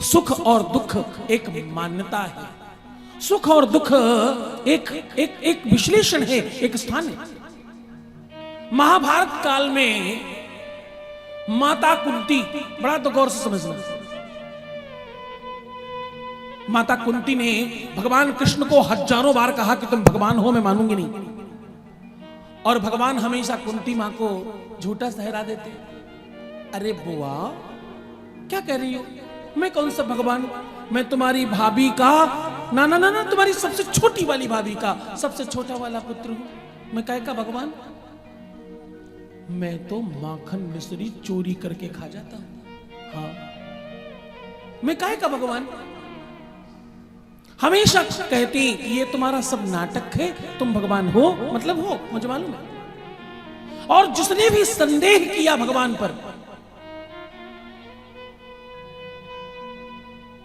सुख और दुख एक मान्यता है, सुख और दुख एक एक एक विश्लेषण है, एक स्थान है। महाभारत काल में माता कुंती, बड़ा तो गौर से समझना, माता कुंती ने भगवान कृष्ण को हजारों बार कहा कि तुम भगवान हो, मैं मानूंगी नहीं। और भगवान हमेशा कुंती मां को झूठा ठहरा देते। अरे बुआ क्या कह रही हो, मैं कौन सा भगवान, मैं तुम्हारी भाभी का ना ना ना ना तुम्हारी सबसे छोटी वाली भाभी का सबसे छोटा वाला पुत्र हूं, मैं काहे का भगवान, मैं तो माखन मिश्री चोरी करके खा जाता हूं, हाँ मैं काहे का भगवान। हमेशा कहती ये तुम्हारा सब नाटक है, तुम भगवान हो मतलब हो, मुझे मालूम है। और जिसने भी संदेह किया भगवान पर,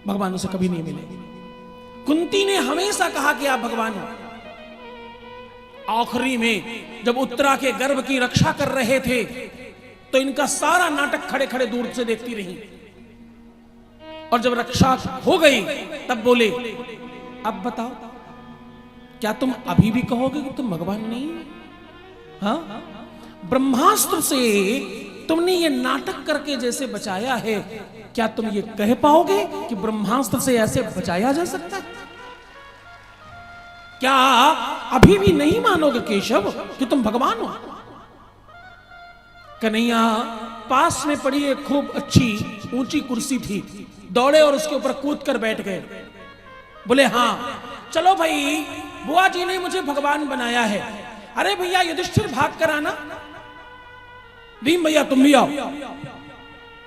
भगवान उसे कभी नहीं मिले। कुंती ने हमेशा कहा कि आप भगवान हो। आखिरी में जब उत्तरा के गर्भ की रक्षा कर रहे थे तो इनका सारा नाटक खड़े खड़े दूर से देखती रही, और जब रक्षा हो गई तब बोले अब बताओ क्या तुम अभी भी कहोगे कि तुम भगवान नहीं, हाँ ब्रह्मास्त्र से तुमने ये नाटक करके जैसे बचाया है, क्या तुम ये कह पाओगे कि ब्रह्मास्त्र से ऐसे बचाया जा सकता है? क्या अभी भी नहीं मानोगे केशव कि तुम भगवान हो? कन्हैया पास में पड़ी एक खूब अच्छी ऊंची कुर्सी थी, दौड़े और उसके ऊपर कूद कर बैठ गए। बोले हाँ चलो भाई, बुआ जी ने मुझे भगवान बनाया है। अरे भैया युधिष्ठिर भाग कर आना, भीम भैया तुम भी आओ,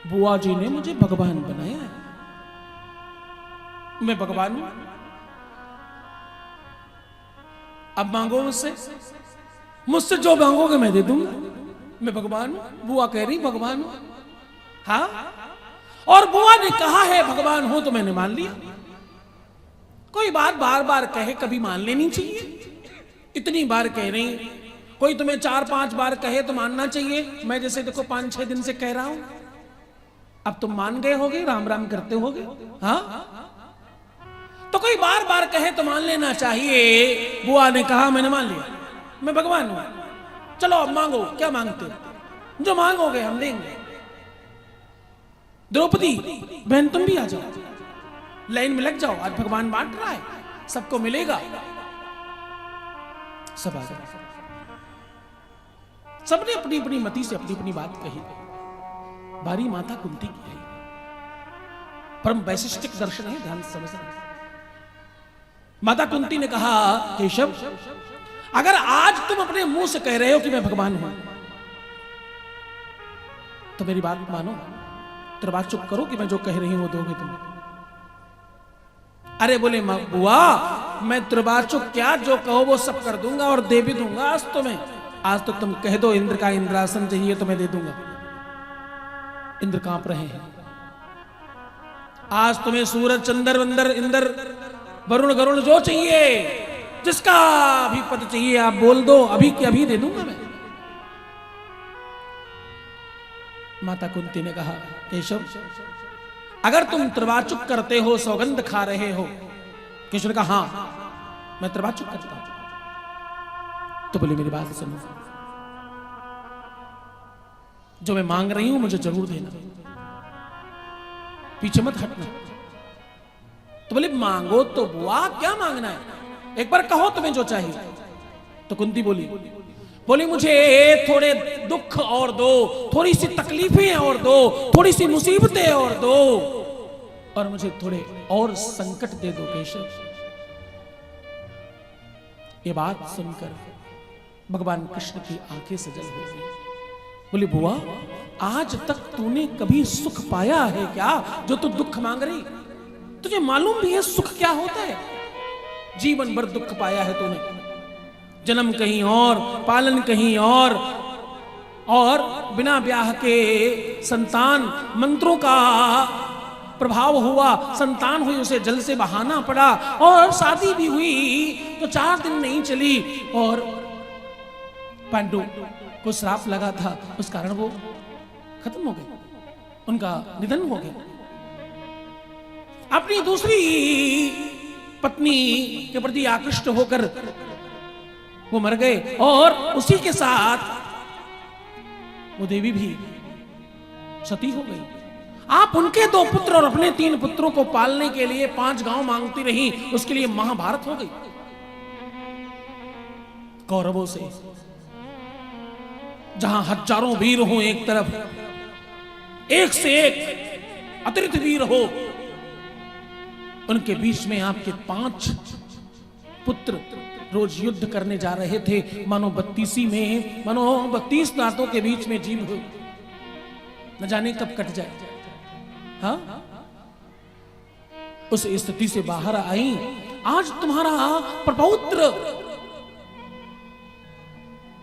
बुआ जी ने मुझे भगवान बनाया है, मैं भगवान हूं, अब मांगो मुझसे, मुझसे जो मांगोगे मैं दे दूंगा, मैं भगवान हूं। बुआ कह रही भगवान हूं, हाँ, और बुआ ने कहा है भगवान हो तो मैंने मान लिया। कोई बात बार बार कहे कभी मान लेनी चाहिए, इतनी बार कह रही, कोई तुम्हें 4-5 बार कहे तो मानना चाहिए। मैं जैसे देखो 5-6 दिन से कह रहा हूं, अब तुम मान गए होगे, राम राम करते होगे, हाँ, तो कोई बार बार कहे तो मान लेना चाहिए। बुआ ने कहा मैंने मान लिया, मैं भगवान हूं, चलो अब मांगो, क्या मांगते हो, जो मांगोगे हम देंगे। द्रौपदी बहन तुम भी आ जाओ, लाइन में लग जाओ, आज भगवान बांट रहा है, सबको मिलेगा। सब आ गए, सबने अपनी अपनी मति से अपनी अपनी बात कही। बारी माता कुंती की है, परम वैशिष्टिक दर्शन है, ध्यान से समझना। माता कुंती ने कहा केशव अगर आज तुम अपने मुंह से कह रहे हो कि मैं भगवान हूं तो मेरी बात मानो, तेरी बात चुप करो कि मैं जो कह रही हूं वो दोगे तुम। अरे बोले बुआ मैं त्रिबाचु क्या जो कहो वो सब कर दूंगा और दे भी दूंगा आज तुम्हें। आज तो तुम कह दो इंद्र का इंद्रासन चाहिए तो मैं दे दूंगा। इंद्र कांप रहे हैं। आज तुम्हें सूरज चंद्र वंदर इंद्र वरुण गरुण जो चाहिए, जिसका भी पद चाहिए आप बोल दो, अभी के अभी दे दूंगा मैं। माता कुंती ने कहा केशव अगर तुम त्रिवाचुक करते हो, सौगंध खा रहे हो। केशव ने कहा हाँ मैं त्रिवाचुक करता हूं। तो बोले मेरी बात सुनो, जो मैं मांग रही हूं मुझे जरूर देना, पीछे मत हटना। तो बोले मांगो तो बुआ, क्या मांगना है, एक बार कहो तुम्हें जो चाहिए। तो कुंती बोली मुझे थोड़े दुख और दो, थोड़ी सी तकलीफें और दो, थोड़ी सी मुसीबतें और दो, और मुझे थोड़े और संकट दे दो केशव। ये बात सुनकर भगवान कृष्ण की आंखें सजल हो गई। बोली बुआ आज तक तूने कभी सुख पाया है क्या जो तू दुख मांग रही? तुझे मालूम भी है सुख क्या होता है? जीवन भर दुख पाया है तूने, जन्म कहीं और, पालन कहीं और बिना ब्याह के संतान, मंत्रों का प्रभाव हुआ, संतान हुई उसे जल से बहाना पड़ा, और शादी भी हुई तो 4 दिन नहीं चली और पांडु को श्राप लगा था, उस कारण वो खत्म हो गए, उनका निधन हो गया। अपनी दूसरी पत्नी के प्रति आकृष्ट होकर वो मर गए और उसी के साथ वो देवी भी सती हो गई। आप उनके 2 पुत्र और अपने 3 पुत्रों को पालने के लिए 5 गांव मांगती रही, उसके लिए महाभारत हो गई कौरवों से। जहां हजारों वीर हो एक तरफ, एक से एक अतिरिक्त वीर हो, उनके बीच में आपके 5 पुत्र रोज युद्ध करने जा रहे थे। मानो 32 दांतों के बीच में जीव हो, न जाने कब कट जाए। हाँ, उस स्थिति से बाहर आई। आज तुम्हारा प्रपौत्र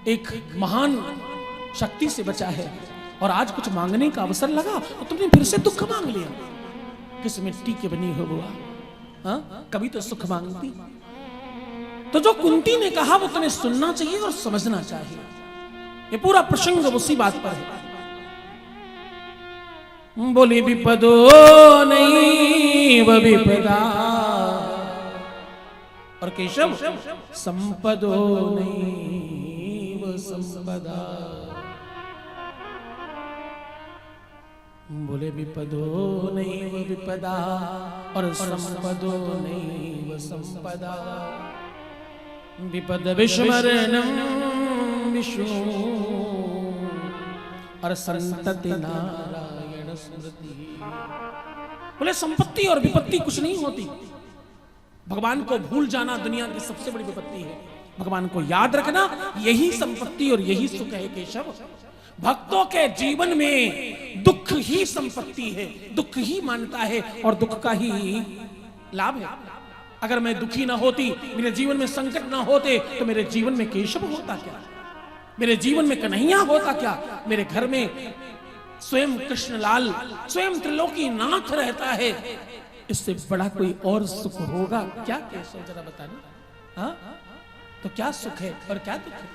एक महान शक्ति से बचा है और आज कुछ मांगने का अवसर लगा तो तुमने फिर से दुख मांग लिया। किस मिट्टी की बनी हो बुआ? हाँ, कभी तो सुख मांगती। तो जो कुंती ने कहा वो तुम्हें सुनना चाहिए और समझना चाहिए। ये पूरा प्रसंग उसी बात पर है। बोली विपदो नहीं व विपदा, और केशव संपदो नहीं व संपदा। बोले विपदो नहीं व विपदा और संपदो नहीं व संपदा। विपद विस्मरणम विष्णु और संतति नारायण स्मृति। बोले संपत्ति और विपत्ति कुछ नहीं होती। भगवान को भूल जाना दुनिया की सबसे बड़ी विपत्ति है। भगवान को याद रखना यही संपत्ति और यही सुख है केशव। भक्तों के जीवन में दुख ही संपत्ति है, दुख ही मानता है और दुख का ही लाभ है। अगर मैं दुखी ना होती, मेरे जीवन में संकट ना होते, तो मेरे जीवन में केशव होता क्या? मेरे जीवन में कन्हैया होता क्या? मेरे घर में स्वयं कृष्णलाल, स्वयं त्रिलोकी नाथ रहता है। इससे बड़ा कोई और सुख होगा क्या? केशव जरा बताना। हाँ, तो क्या सुख है और क्या दुख है?